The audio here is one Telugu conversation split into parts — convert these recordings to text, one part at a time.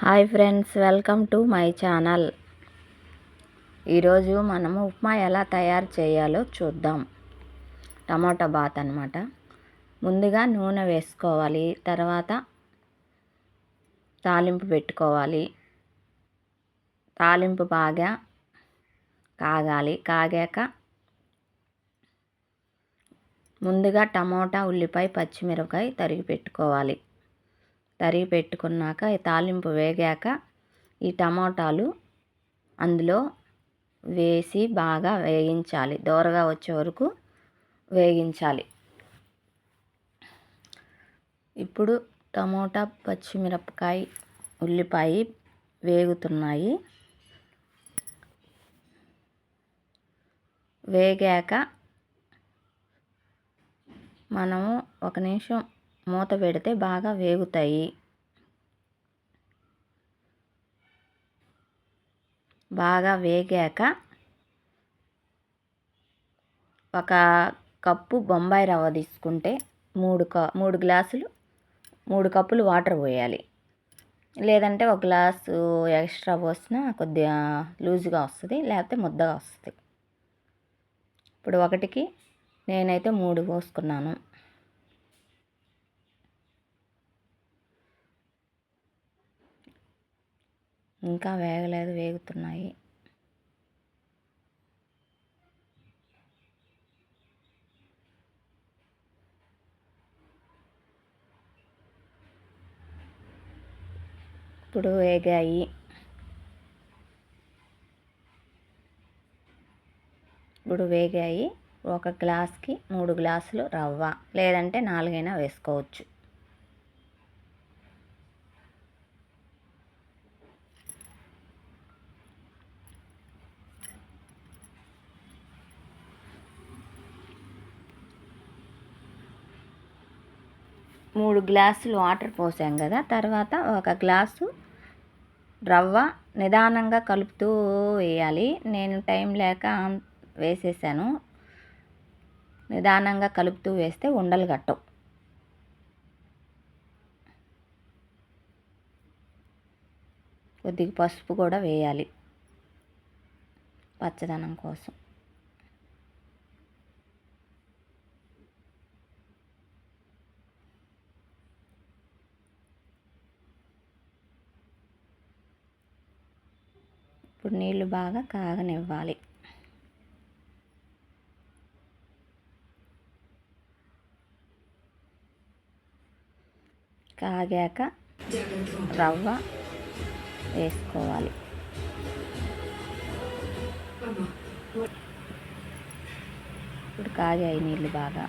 Hi friends, welcome to my channel. ఈరోజు మనము ఉప్మా ఎలా తయారు చేయాలో చూద్దాం. టమాటా బాత్ అన్నమాట. ముందుగా నూనె వేసుకోవాలి, తర్వాత తాలింపు పెట్టుకోవాలి. తాలింపు బాగా కాగాలి. కాగాక ముందుగా టమాటా, ఉల్లిపాయ, పచ్చిమిరపకాయ తరిగి పెట్టుకోవాలి. తరిగి పెట్టుకున్నాక ఈ తాలింపు వేగాక ఈ టమాటాలు అందులో వేసి బాగా వేగించాలి. దోరగా వచ్చే వరకు వేగించాలి. ఇప్పుడు టమోటా, పచ్చిమిరపకాయ, ఉల్లిపాయ వేగుతున్నాయి. వేగాక మనము 1 నిమిషం మూత పెడితే బాగా వేగుతాయి. బాగా వేగాక 1 కప్పు బొంబాయి రవ్వ తీసుకుంటే 3 గ్లాసులు 3 కప్పులు వాటర్ పోయాలి. లేదంటే 1 గ్లాసు ఎక్స్ట్రా పోసినా కొద్దిగా లూజుగా వస్తుంది, లేకపోతే ముద్దగా వస్తుంది. ఇప్పుడు ఒకటికి నేనైతే 3 పోసుకున్నాను. ఇంకా వేగలేదు, వేగుతున్నాయి. ఇప్పుడు వేగాయి. ఒక గ్లాస్కి 3 గ్లాసులు రవ్వ, లేదంటే 4 అయినా వేసుకోవచ్చు. మూడు గ్లాసులు వాటర్ పోసాం కదా, తర్వాత 1 గ్లాసు రవ్వ నిదానంగా కలుపుతూ వేయాలి. నేను టైం లేక వేసేసాను. నిదానంగా కలుపుతూ వేస్తే ఉండలు కట్టవు. కొద్దిగా పసుపు కూడా వేయాలి పచ్చదనం కోసం. ఇప్పుడు నీళ్ళు బాగా కాగనివ్వాలి. కాగాక రవ్వ వేసుకోవాలి. ఇప్పుడు కాగాయి నీళ్ళు బాగా.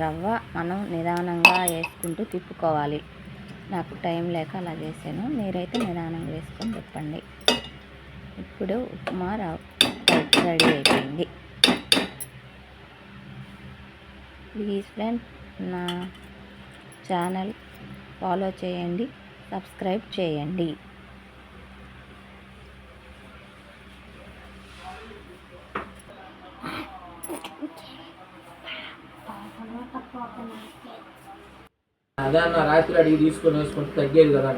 రవ్వ మనం నిదానంగా వేసుకుంటూ తిప్పుకోవాలి. నాకు టైం లేక అలా చేశాను. మీరైతే నిదానంగా వేసుకొని తిప్పండి. ఇప్పుడు ఉప్మా రెడీ అయిపోయింది. ప్లీజ్ ఫ్రెండ్, నా ఛానల్ ఫాలో చేయండి, సబ్స్క్రైబ్ చేయండి. అదన్న రాత్రి అడిగి తీసుకొని వేసుకుంటే తగ్గేది కదా.